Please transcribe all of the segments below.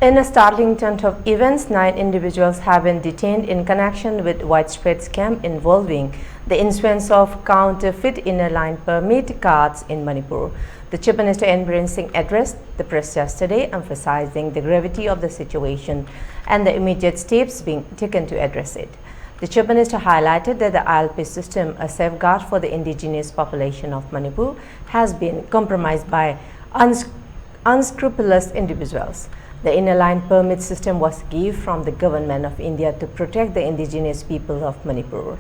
In a startling turn of events, 9 individuals have been detained in connection with widespread scam involving the issuance of counterfeit inner line permit cards in Manipur. The Chief Minister Biren Singh addressed the press yesterday, emphasizing the gravity of the situation and the immediate steps being taken to address it. The Chief Minister highlighted that the ILP system, a safeguard for the indigenous population of Manipur, has been compromised by unscrupulous individuals. The inner line permit system was a gift from the government of India to protect the indigenous people of Manipur.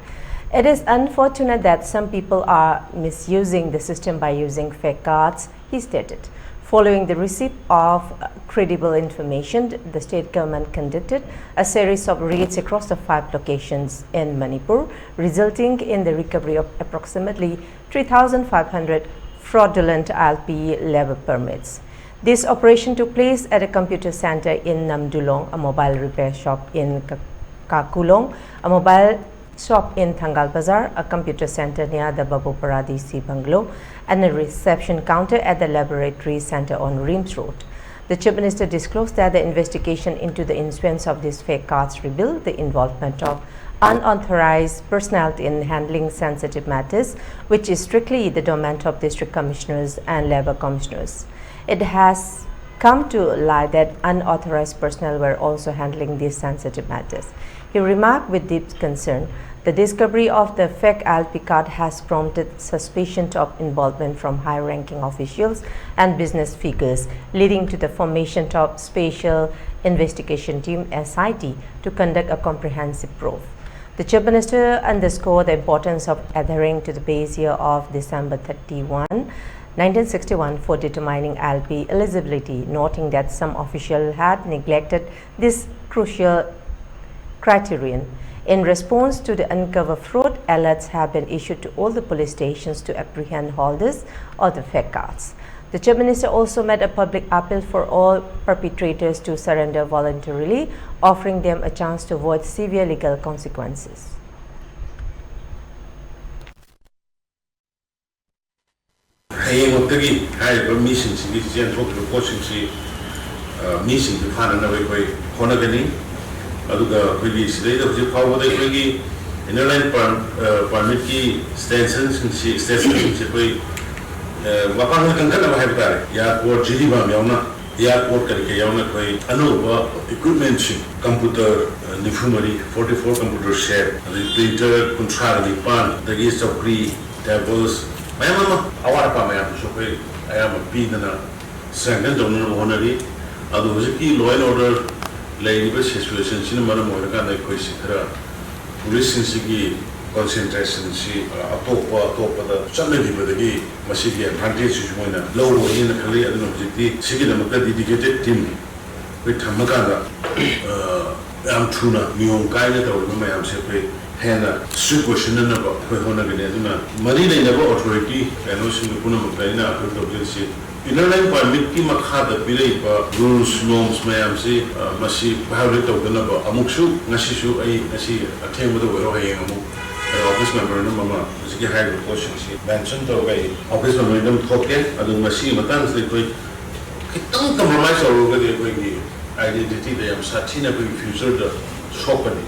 It is unfortunate that some people are misusing the system by using fake cards, he stated. Following the receipt of credible information, the state government conducted a series of raids across the 5 locations in Manipur, resulting in the recovery of approximately 3,500 fraudulent ILP level permits. This operation took place at a computer center in Namdulong, a mobile repair shop in Kakulong, a mobile shop in Thangal Bazar, a computer center near the Babu Paradisi bungalow, and a reception counter at the laboratory center on Rims Road. The Chief Minister disclosed that the investigation into the issuance of these fake cards revealed the involvement of unauthorized personnel in handling sensitive matters, which is strictly the domain of district commissioners and labor commissioners. It has come to light that unauthorized personnel were also handling these sensitive matters. He remarked with deep concern, the discovery of the fake ILP card has prompted suspicion of involvement from high-ranking officials and business figures, leading to the formation of Special Investigation Team (SIT) to conduct a comprehensive probe. The Chief Minister underscored the importance of adhering to the base year of December 31, 1961 for determining ILP eligibility, noting that some officials had neglected this crucial criterion. In response to the uncovered fraud, alerts have been issued to all the police stations to apprehend holders of the fake cards. The Chief Minister also made a public appeal for all perpetrators to surrender voluntarily, offering them a chance to avoid severe legal consequences. Inner permit ki extensions Wapang kan apa hari ya court jadi bam yauna ya court करके yauna कोई अनुभव equipment computer nifumari 44 computer share printer control ni pan dagi sokri tables mayam awar pa mayam so कोई ayam pidana sangan jono honari adu hojiki law and order labor situation sin mara moira kan koi sikra police sigi concentration si atopa da chamne di badagi masigi advantage si moina low in the khali adno jiti sigi da makka dedicated team we thamaka da am thuna niom kai na taw ma yam se pe hena su question na ba ko hona gane aduna mari nei na ba authority eno sin kuna makka ina ko to si inner line permit ki makha da bilai ba rules norms ma yam se masi violate taw na ba amuksu ngasi su ai ngasi athem da wero hayeng amuk office member na mama sigi high proportion si mention to gai office member nam thoke adu masi matang se koi kitang compromise aur ga de koi identity de am sathi na koi future da shop ni